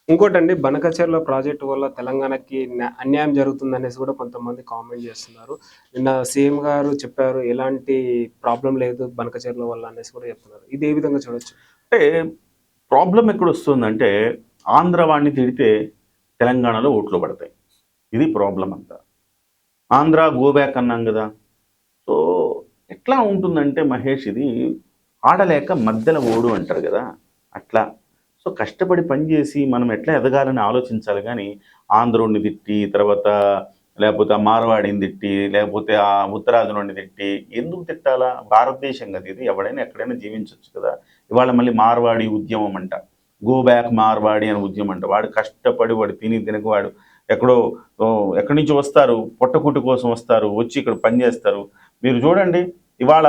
ఇంకోటండి బనకచెర్ల ప్రాజెక్టు వల్ల తెలంగాణకి అన్యాయం జరుగుతుందనేసి గూడా కొంతమంది కామెంట్ జేస్తున్నారు. నిన్న సీఎం గారు చెప్పారు, ఎలాంటి ప్రాబ్లమ్ లేదు బనకచెర్ల వల్ల అనేసి కూడా చెప్తున్నారు. ఇది ఏ విధంగా చూడొచ్చు? అంటే ప్రాబ్లమ్ ఎక్కడొస్తుందంటే, ఆంధ్ర వాడిని తిడితే తెలంగాణలో ఓట్లు పడతాయి. ఇది ప్రాబ్లమ్ అంతా. ఆంధ్ర గో బ్యాక్ అన్నాం గదా! సో, ఎట్లా ఉంటుందంటే మహేష్ ఇది ఆడలేక మధ్యల ఓడు అంటారు గదా! అట్లా. సో, కష్టపడి పని జేసి మనం ఎట్లా ఎదగాలని ఆలోచించాలి గానీ, ఆంధ్రోడిని తిట్టి, తర్వాత లేపోతే ఆ మార్వాడిని తిట్టి, లేపోతే ఆ ఉత్తరాదినోడిని తిట్టి, ఎందుకు తిట్టాలా? భారతదేశం గదా ఇది. ఎవడైనా ఎక్కడైనా జీవించొచ్చు కదా! ఇవాళ మళ్ళీ మార్వాడి ఉద్యమం అంట. గో బ్యాక్ మార్వాడి అని ఉద్యమం అంట. వాడు కష్టపడి వాడు తినక వాడు ఎక్కడో ఎక్కడి నుంచో వస్తారు. పొట్టకూటి కోసం వస్తారు. వచ్చి ఇక్కడ పని జేస్తారు. మీరు చూడండి, ఇవాళ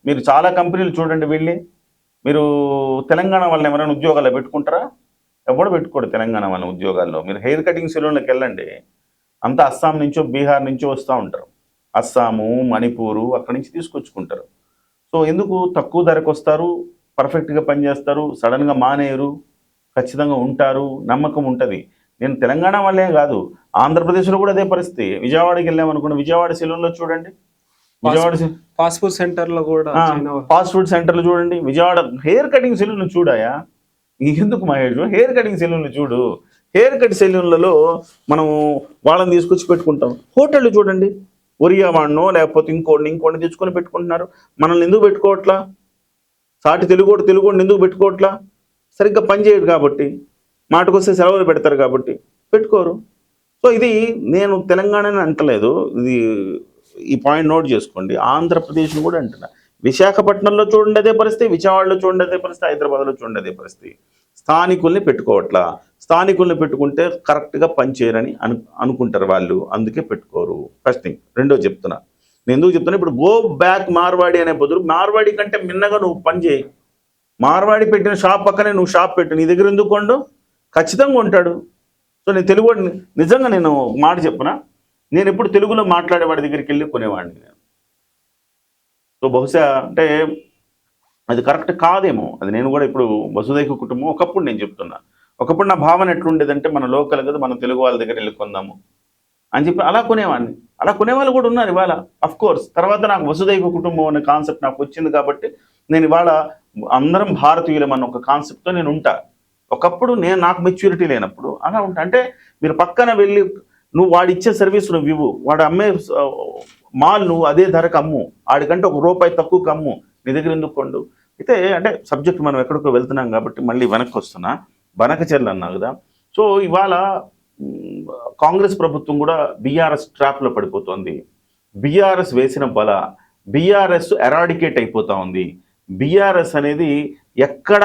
మీరు చాలా కంపెనీలు చూడండి వెళ్ళి. మీరు తెలంగాణ వాళ్ళని ఎవరైనా ఉద్యోగాల్లో పెట్టుకుంటారా? ఎవడు పెట్టుకోడు తెలంగాణ వాళ్ళని ఉద్యోగాల్లో. మీరు హెయిర్ కటింగ్ సెలూన్‌లకెళ్ళండి. అంతా అస్సాం నుంచో, బీహార్ నుంచో వస్తా ఉంటారు. అస్సాము, మణిపూరు అక్కడి నుంచి తీసుకొచ్చుకుంటారు. సో, ఎందుకు తక్కువ ధరకొస్తారు, పర్ఫెక్ట్‌గా పనిచేస్తారు, సడెన్‌గా మానేయరు, ఖచ్చితంగా ఉంటారు, నమ్మకం ఉంటది. నేను తెలంగాణ వాళ్ళే గాదు, ఆంధ్రప్రదేశ్‌లో కూడా అదే పరిస్థితి. విజయవాడకెళ్ళామనుకోండి, విజయవాడ సెలూన్‌లో చూడండి. విజయవాడ సె ఫాస్ట్ ఫుడ్ సెంటర్‌లో గూడా ఆ! చైనా ఫాస్ట్ ఫుడ్ సెంటర్‌లు చూడండి. విజయవాడ హెయిర్ కటింగ్ సెలూన్‌లు చూడాయా? నీకెందుకు మహేష్? హెయిర్ కటింగ్ సెలూన్‌లు చూడు. హెయిర్ కట్ సెలూన్‌లలో మనం వాళ్ళని తీసుకొచ్చి పెట్టుకుంటాం. హోటళ్ళు చూడండి. ఒరియా వాడినో లేకపోతే ఇంకోడిని తెచ్చుకొని పెట్టుకుంటున్నారు. మనల్ని ఎందుకు పెట్టుకోవట్లా? సాటి తెలుగోడిని ఎందుకు పెట్టుకోవట్లా? సరిగ్గా పని చేయడు కాబట్టి. మాటకొస్తే సెలవులు పెడతారు కాబట్టి పెట్టుకోరు. సో, ఇది నేను తెలంగాణని అంటలేదు. ఇది ఈ పాయింట్ నోట్ చేసుకోండి. ఆంధ్రప్రదేశ్‌ని కూడా అంటున్నా. విశాఖపట్నంలో చూడండి అదే పరిస్థితి, విజయవాడలో చూడండి అదే పరిస్థితి, హైదరాబాద్‌లో చూడండి అదే పరిస్థితి. స్థానికుల్ని పెట్టుకోవట్లా. స్థానికుల్ని పెట్టుకుంటే కరెక్ట్‌గా పని చేయరని అనుకుంటారు వాళ్ళు. అందుకే పెట్టుకోరు. First thing. రెండోది చెప్తున్నా. నేను ఎందుకు చెప్తున్నా, ఇప్పుడు గో బ్యాక్ మార్వాడి అనే బదులు మార్వాడి కంటే మిన్నగా నువ్వు పని చేయి. మార్వాడి పెట్టిన షాప్ పక్కనే నువ్వు షాప్ పెట్టు. నీ దగ్గర ఎందుకు కొండు? ఖచ్చితంగా ఉంటాడు. సో, నేను తెలుగువాడిని. నిజంగా నేను మాట చెప్పనా, నేను ఎప్పుడు తెలుగులో మాట్లాడేవాడి దగ్గరికి వెళ్ళి కొనేవాడిని నేను. సో, బహుశా అంటే అది కరెక్ట్ కాదేమో. అది నేను కూడా ఇప్పుడు వసుదైక కుటుంబం ఒకప్పుడు నేను చెప్తున్నా. ఒకప్పుడు నా భావన ఎట్లుండేదంటే, మన లోకల్ కదా, మనం తెలుగు వాళ్ళ దగ్గర వెళ్ళి కొందాము అని చెప్పి అలా కొనేవాడిని. అలా కొనేవాళ్ళు కూడా ఉన్నారు ఇవాళ. కోర్స్ తర్వాత నాకు వసుదైక కుటుంబం అనే కాన్సెప్ట్ నాకు వచ్చింది కాబట్టి నేను ఇవాళ అందరం భారతీయులం అన్న ఒక కాన్సెప్ట్తో నేను ఉంటా. ఒకప్పుడు నాకు మెచ్యూరిటీ లేనప్పుడు అలా ఉంటా. అంటే మీరు పక్కన వెళ్ళి నువ్వు వాడిచ్చే సర్వీస్ నువ్వు ఇవ్వు, వాడు అమ్మే మాల్ నువ్వు అదే ధరకు అమ్ము, ఆడికంటే ₹1 తక్కువకు అమ్ము, నీ దగ్గర ఎందుకు కొండు? అయితే అంటే సబ్జెక్ట్ మనం ఎక్కడికో వెళ్తున్నాం కాబట్టి మళ్ళీ వెనక్కి వస్తున్నా. బనకచెర్ల అన్నా కదా. సో, ఇవాళ కాంగ్రెస్ ప్రభుత్వం కూడా బీఆర్ఎస్ ట్రాప్లో పడిపోతుంది. బీఆర్ఎస్ వేసిన బల, బీఆర్ఎస్ ఎరాడికేట్ అయిపోతా ఉంది. బీఆర్ఎస్ అనేది ఎక్కడ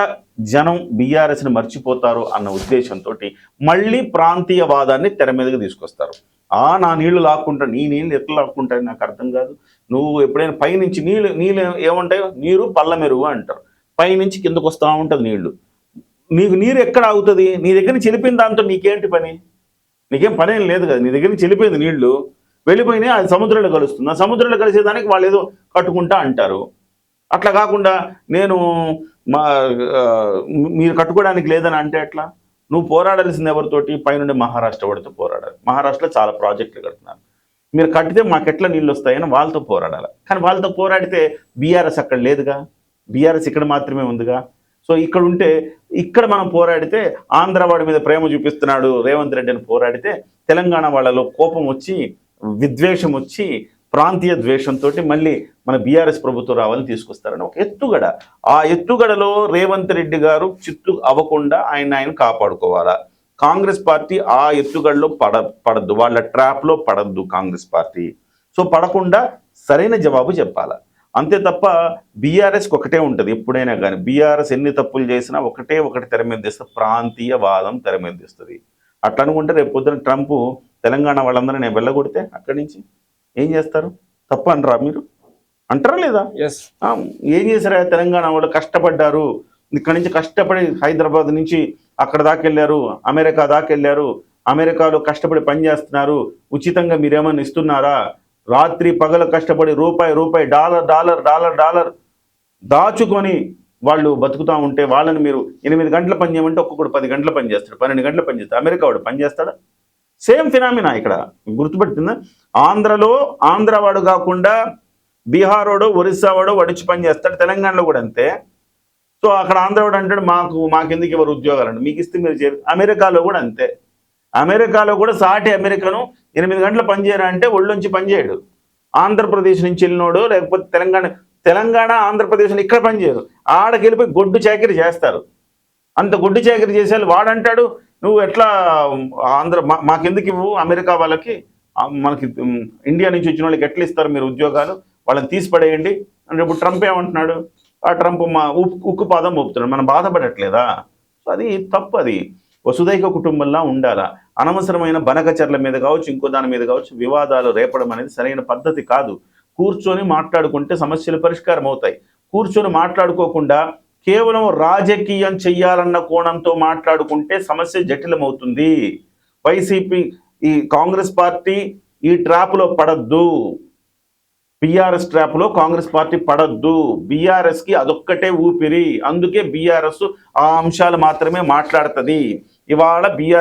జనం బీఆర్ఎస్ని మర్చిపోతారో అన్న ఉద్దేశంతో మళ్ళీ ప్రాంతీయవాదాన్ని తెర మీదకి తీసుకొస్తారు. నా నీళ్లు లాక్కుంటా, నీ నీళ్ళు ఎట్లా లాక్కుంటాయి నాకు అర్థం కాదు. నువ్వు ఎప్పుడైనా పైనుంచి నీళ్ళు ఏముంటాయో, నీరు పళ్ళ మెరుగు అంటారు. పైనుంచి కిందకు వస్తూ ఉంటుంది నీళ్లు. నీకు నీరు ఎక్కడ ఆగుతుంది? నీ దగ్గర నుంచి వెళ్ళిపోయిన దాంతో నీకేంటి పని? నీకేం పనేం లేదు కదా. నీ దగ్గర నుంచి వెళ్ళిపోయింది నీళ్లు, వెళ్ళిపోయినాయి, అది సముద్రంలో కలుస్తుంది. ఆ సముద్రంలో కలిసేదానికి వాళ్ళు ఏదో కట్టుకుంటా అంటారు. అట్లా కాకుండా నేను మీరు కట్టుకోవడానికి లేదని అంటే ఎట్లా? నువ్వు పోరాడాల్సింది ఎవరితోటి? పైనుండి మహారాష్ట్ర వాడితో పోరాడాలి. మహారాష్ట్రలో చాలా ప్రాజెక్టులు కడుతున్నారు. మీరు కట్టితే మాకెట్లా నీళ్ళు వస్తాయని వాళ్ళతో పోరాడాలి. కానీ వాళ్ళతో పోరాడితే బీఆర్ఎస్ అక్కడ లేదుగా. బీఆర్ఎస్ ఇక్కడ మాత్రమే ఉందిగా. సో, ఇక్కడ ఉంటే ఇక్కడ మనం పోరాడితే ఆంధ్ర వాడి మీద ప్రేమ చూపిస్తున్నాడు రేవంత్ రెడ్డి అని పోరాడితే తెలంగాణ వాళ్ళలో కోపం వచ్చి, విద్వేషం వచ్చి, ప్రాంతీయ ద్వేషంతో మళ్ళీ మన బీఆర్ఎస్ ప్రభుత్వం రావాలని తీసుకొస్తారని ఒక ఎత్తుగడ. ఆ ఎత్తుగడలో రేవంత్ రెడ్డి గారు చిత్తు అవ్వకుండా ఆయన కాపాడుకోవాలా. కాంగ్రెస్ పార్టీ ఆ ఎత్తుగడలో పడద్దు, వాళ్ళ ట్రాప్లో పడద్దు కాంగ్రెస్ పార్టీ. సో, పడకుండా సరైన జవాబు చెప్పాలా. అంతే తప్ప బీఆర్ఎస్కి ఒకటే ఉంటుంది ఎప్పుడైనా కానీ. బీఆర్ఎస్ ఎన్ని తప్పులు చేసినా ఒకటి తెర మీద తెస్తుంది, ప్రాంతీయవాదం తెర మీద తెస్తుంది. అట్లా అనుకుంటే రేపు పొద్దున ట్రంప్ తెలంగాణ వాళ్ళందరూ నేను వెళ్ళగొడితే అక్కడి నుంచి ఏం చేస్తారు? తప్పు అనరా మీరు? అంటారా లేదా? ఏం చేశారా? తెలంగాణ వాళ్ళు కష్టపడ్డారు, ఇక్కడి నుంచి కష్టపడి హైదరాబాద్ నుంచి అక్కడ దాకా వెళ్ళారు, అమెరికా దాకా వెళ్ళారు, అమెరికాలో కష్టపడి పనిచేస్తున్నారు, ఉచితంగా మీరేమన్నా ఇస్తున్నారా? రాత్రి పగలు కష్టపడి రూపాయి డాలర్ దాచుకొని వాళ్ళు బతుకుతూ ఉంటే వాళ్ళని మీరు 8 గంటలు పని చేయమంటే ఒక్కొక్కడు 10 గంటలు పని చేస్తాడు, 12 గంటలు పని చేస్తాడు. అమెరికా వాడు పని చేస్తాడా? సేమ్ ఫినామినా ఇక్కడ గుర్తుపెడుతుందా? ఆంధ్రలో ఆంధ్రవాడు కాకుండా బీహార్ వాడు, ఒరిస్సా వాడు వడిచి పని చేస్తాడు, తెలంగాణలో కూడా అంతే. సో అక్కడ ఆంధ్రవాడు అంటాడు మాకెందుకు ఎవరు ఉద్యోగాలండి, మీకు ఇస్తే మీరు చేయరు. అమెరికాలో కూడా అంతే. అమెరికాలో కూడా సాటి అమెరికను 8 గంటలు పనిచేయరా అంటే ఒళ్ళొంచి పనిచేయడు. ఆంధ్రప్రదేశ్ నుంచి వెళ్ళినోడు లేకపోతే తెలంగాణ ఆంధ్రప్రదేశ్ ఇక్కడ పనిచేయరు, ఆడకి వెళ్ళిపోయి గొడ్డు చాకరీ చేస్తారు. అంత గొడ్డు చాకరీ చేసేవాళ్ళు వాడంటాడు నువ్వు ఎట్లా మాకెందుకు ఇవ్వు అమెరికా వాళ్ళకి, మనకి ఇండియా నుంచి వచ్చిన వాళ్ళకి ఎట్లా ఇస్తారు మీరు ఉద్యోగాలు, వాళ్ళని తీసి పడేయండి అంటే. ఇప్పుడు ట్రంప్ ఏమంటున్నాడు? ఆ ట్రంప్ ఉక్కు పాదం మోపుతున్నాడు, మనం బాధపడట్లేదా? సో అది తప్పు. అది వసుదైక కుటుంబంలా ఉండాలా. అనవసరమైన బనకచర్ల మీద కావచ్చు, ఇంకో దాని మీద కావచ్చు వివాదాలు రేపడం అనేది సరైన పద్ధతి కాదు. కూర్చొని మాట్లాడుకుంటే సమస్యలు పరిష్కారం అవుతాయి. కూర్చొని మాట్లాడుకోకుండా కేవలం రాజకీయం చెయ్యాలన్న కోణంతో మాట్లాడుకుంటే సమస్య జటిలమవుతుంది. వైసీపీ ఈ కాంగ్రెస్ పార్టీ ఈ ట్రాప్లో పడద్దు, బీఆర్ఎస్ ట్రాప్లో కాంగ్రెస్ పార్టీ పడద్దు. బీఆర్ఎస్కి అదొక్కటే ఊపిరి, అందుకే బీఆర్ఎస్ ఆ అంశాలు మాత్రమే మాట్లాడుతుంది. ఇవాళ బీఆర్